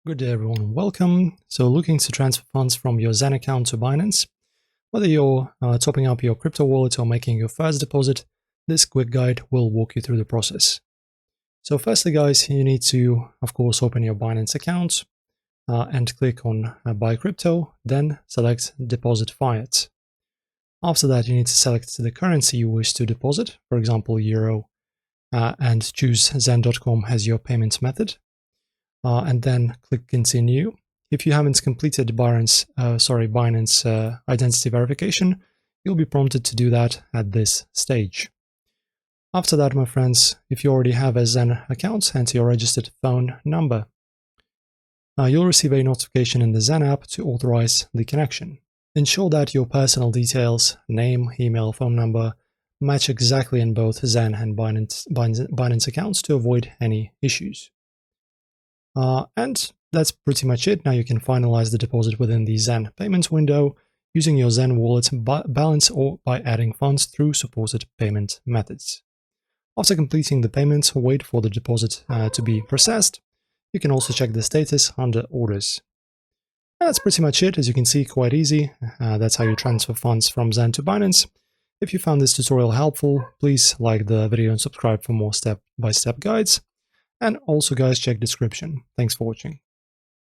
Good day everyone, welcome. So looking to transfer funds from your Zen account to Binance, whether you're topping up your crypto wallet or making your first deposit, this quick guide will walk you through the process. So firstly guys, you need to of course open your Binance account and click on buy crypto, then select deposit fiat. After that you need to select the currency you wish to deposit, for example euro, and choose zen.com as your payment method. And then click continue. If you haven't completed Binance identity verification, you'll be prompted to do that at this stage. After that, my friends, if you already have a Zen account, enter your registered phone number. You'll receive a notification in the Zen app to authorize the connection. Ensure that your personal details, name, email, phone number, match exactly in both Zen and Binance accounts to avoid any issues. And that's pretty much it. Now you can finalize the deposit within the Zen payments window using your Zen wallet balance or by adding funds through supported payment methods. After completing the payment, wait for the deposit to be processed. You can also check the status under orders. And that's pretty much it. As you can see, quite easy. That's how you transfer funds from Zen to Binance. If you found this tutorial helpful, please like the video and subscribe for more step-by-step guides. And also guys, check description. Thanks for watching.